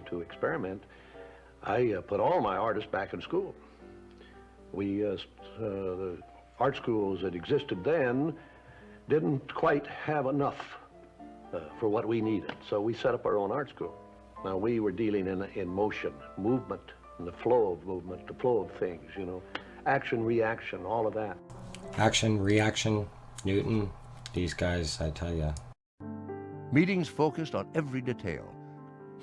to experiment, I put all my artists back in school. The art schools that existed then didn't quite have enough for what we needed, so we set up our own art school. Now, we were dealing in motion, movement, and the flow of movement, the flow of things, you know, action, reaction, all of that. Action, reaction, Newton, these guys, I tell you. Meetings focused on every detail.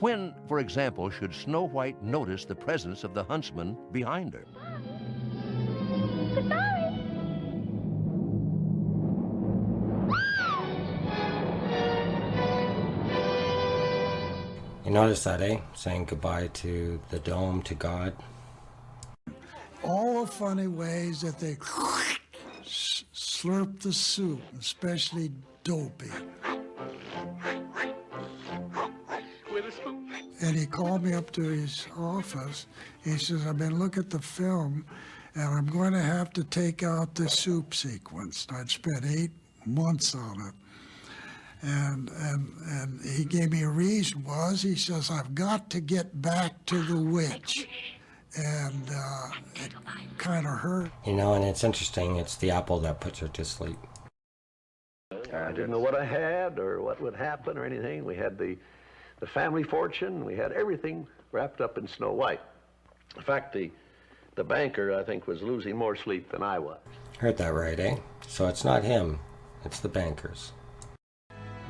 When, for example, should Snow White notice the presence of the huntsman behind her? Goodbye. You notice that, eh? Saying goodbye to the dome, to God. All the funny ways that they slurp the soup, especially Dopey. And he called me up to his office. He says, I've been looking at the film, and I'm going to have to take out the soup sequence. I'd spent 8 months on it. And he gave me a reason he says, I've got to get back to the witch. And it kind of hurt. You know, and it's interesting, it's the apple that puts her to sleep. I didn't know what I had or what would happen or anything. We had the family fortune. We had everything wrapped up in Snow White. In fact, the banker, I think, was losing more sleep than I was. Heard that right, eh? So it's not him, it's the bankers.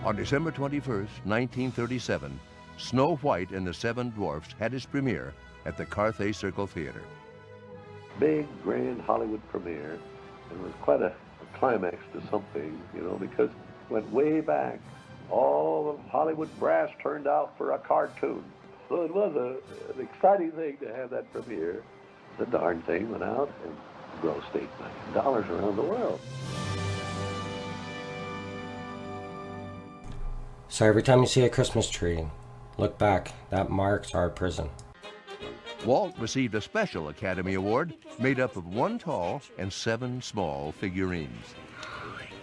On December 21st, 1937, Snow White and the Seven Dwarfs had its premiere at the Carthay Circle Theater. Big, grand Hollywood premiere. It was quite a climax to something, you know, because it went way back. All the Hollywood brass turned out for a cartoon. So it was an exciting thing to have that premiere. The darn thing went out and grossed $8 million around the world. So every time you see a Christmas tree, look back. That marks our prison. Walt received a special Academy Award made up of 1 tall and 7 small figurines.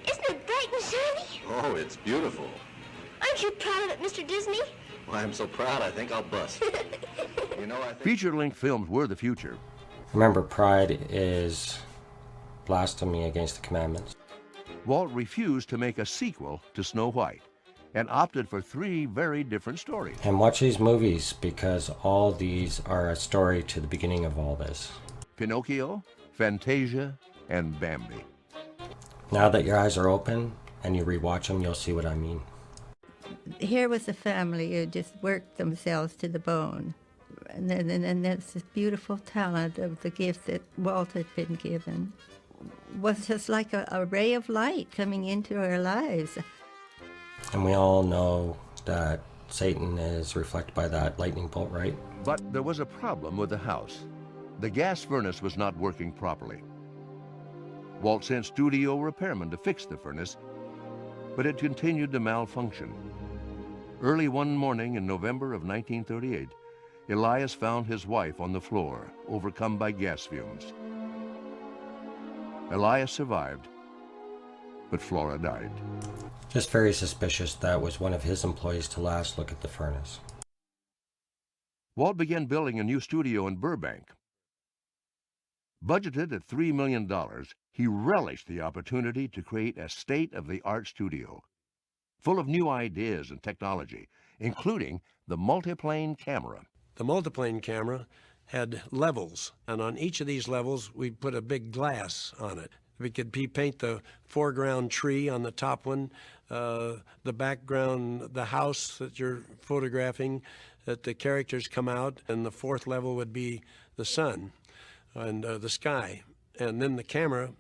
Isn't it bright and sunny? Oh, it's beautiful. Aren't you proud of it, Mr. Disney? Well, I'm so proud I think I'll bust. You know, I think... Feature-length films were the future. Remember, pride is blasphemy against the commandments. Walt refused to make a sequel to Snow White and opted for 3 very different stories. And watch these movies, because all these are a story to the beginning of all this. Pinocchio, Fantasia, and Bambi. Now that your eyes are open and you rewatch them, you'll see what I mean. Here was a family who just worked themselves to the bone. And then there's this beautiful talent of the gift that Walt had been given. Was just like a ray of light coming into our lives. And we all know that Satan is reflected by that lightning bolt, right? But there was a problem with the house. The gas furnace was not working properly. Walt sent studio repairmen to fix the furnace, but it continued to malfunction. Early one morning in November of 1938, Elias found his wife on the floor, overcome by gas fumes. Elias survived, but Flora died. Just very suspicious that was one of his employees to last look at the furnace. Walt began building a new studio in Burbank. Budgeted at $3 million, he relished the opportunity to create a state-of-the-art studio, full of new ideas and technology, including the multiplane camera. The multiplane camera had levels, and on each of these levels, we put a big glass on it. We could paint the foreground tree on the top one, the background, the house that you're photographing, that the characters come out, and the 4th level would be the sun and the sky. And then the camera,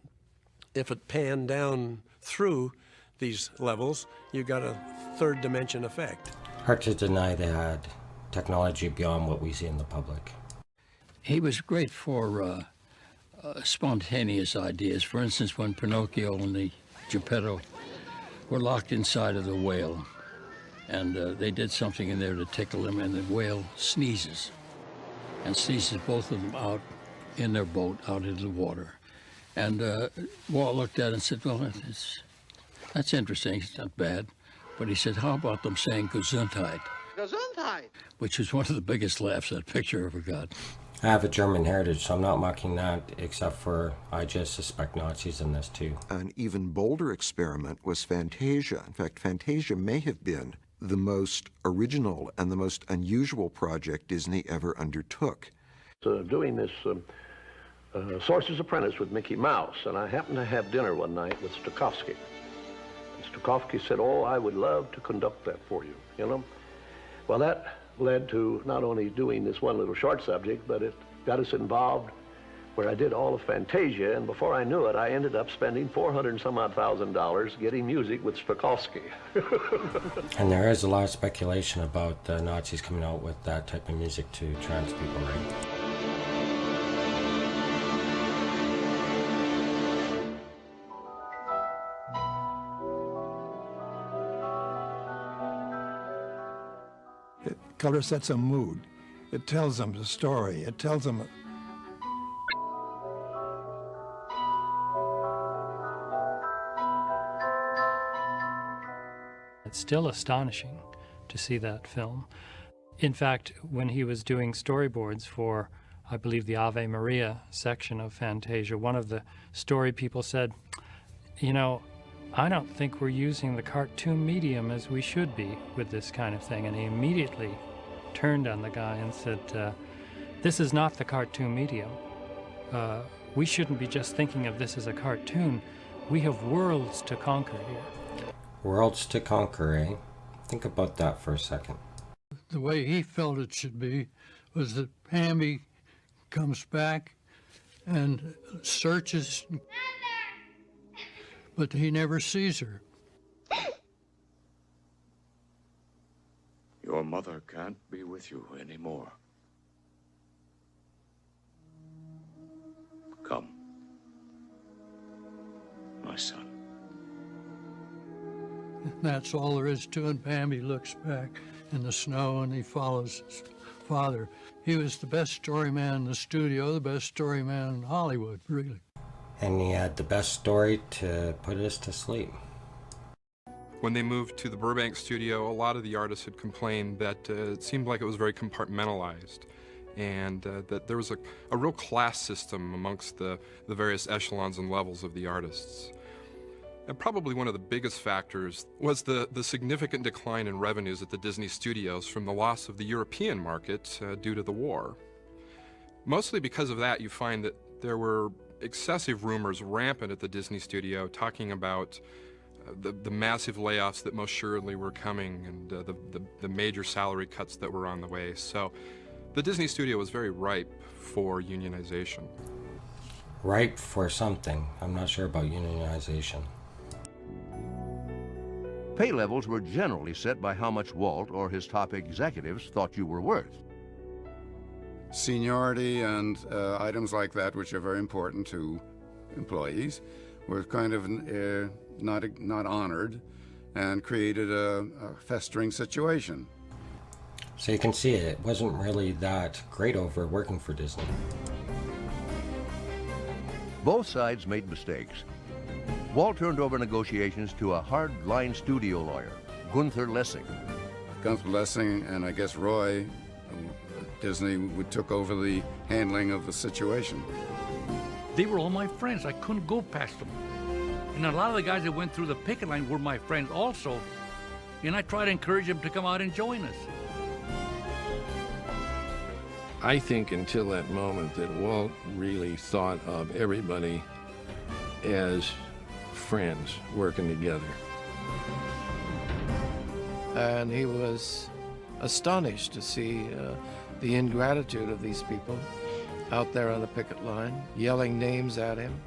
if it panned down through these levels, you got a 3rd dimension effect. Hard to deny they had technology beyond what we see in the public. He was great for spontaneous ideas. For instance, when Pinocchio and the Geppetto were locked inside of the whale, and they did something in there to tickle him, and the whale sneezes, and sneezes both of them out in their boat, out into the water. And Walt looked at it and said, well, that's interesting, it's not bad. But he said, how about them saying Gesundheit? Gesundheit. which was one of the biggest laughs that picture ever got. I have a German heritage, so I'm not mocking that, except for I just suspect Nazis in this too. An even bolder experiment was Fantasia. In fact, Fantasia may have been the most original and the most unusual project Disney ever undertook. Doing this Sorcerer's Apprentice with Mickey Mouse, and I happened to have dinner one night with Stokowski. And Stokowski said, "Oh, I would love to conduct that for you," you know? Well, that led to not only doing this one little short subject, but it got us involved where I did all of Fantasia, and before I knew it, I ended up spending $400 and some odd thousand getting music with Stokowski. And there is a lot of speculation about the Nazis coming out with that type of music to trans people, right? Color sets a mood. It tells them the story. It tells them. It's still astonishing to see that film. In fact, when he was doing storyboards for, I believe, the Ave Maria section of Fantasia, one of the story people said, you know, I don't think we're using the cartoon medium as we should be with this kind of thing. And he immediately turned on the guy and said, this is not the cartoon medium. We shouldn't be just thinking of this as a cartoon. We have worlds to conquer here. Worlds to conquer, eh? Think about that for a second. The way he felt it should be was that Pammy comes back and searches, but he never sees her. Your mother can't be with you anymore. Come, my son. That's all there is to it. Pammy looks back in the snow and he follows his father. He was the best story man in the studio, the best story man in Hollywood, really. And he had the best story to put us to sleep. When they moved to the Burbank studio, a lot of the artists had complained that it seemed like it was very compartmentalized, and that there was a real class system amongst the various echelons and levels of the artists. And probably one of the biggest factors was the significant decline in revenues at the Disney studios from the loss of the European market due to the war. Mostly because of that, you find that there were excessive rumors rampant at the Disney studio talking about the massive layoffs that most surely were coming, and the major salary cuts that were on the way. So the Disney studio was very ripe for unionization. Ripe for something. I'm not sure about unionization. Pay levels were generally set by how much Walt or his top executives thought you were worth. Seniority and items like that, which are very important to employees, were kind of not honored and created a festering situation. So you can see it wasn't really that great over working for Disney. Both sides made mistakes. Walt turned over negotiations to a hard-line studio lawyer, Gunther Lessing. Gunther Lessing and I guess Roy, Disney took over the handling of the situation. They were all my friends. I couldn't go past them. And a lot of the guys that went through the picket line were my friends also. And I tried to encourage them to come out and join us. I think until that moment that Walt really thought of everybody as friends working together. And he was astonished to see the ingratitude of these people out there on the picket line, yelling names at him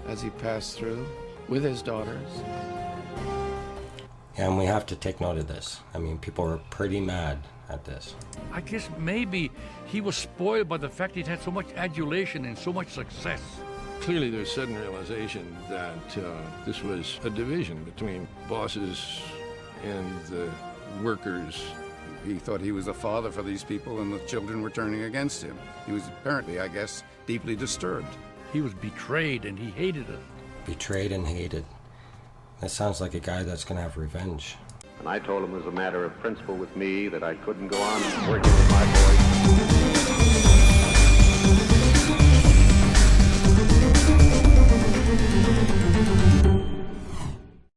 as he passed through with his daughters. And we have to take note of this. I mean, people were pretty mad at this. I guess maybe he was spoiled by the fact he'd had so much adulation and so much success. Clearly there's a sudden realization that this was a division between bosses and the workers. He thought he was a father for these people and the children were turning against him. He was apparently, I guess, deeply disturbed. He was betrayed and he hated it. Betrayed and hated. That sounds like a guy that's going to have revenge. And I told him as a matter of principle with me that I couldn't go on working with my boys.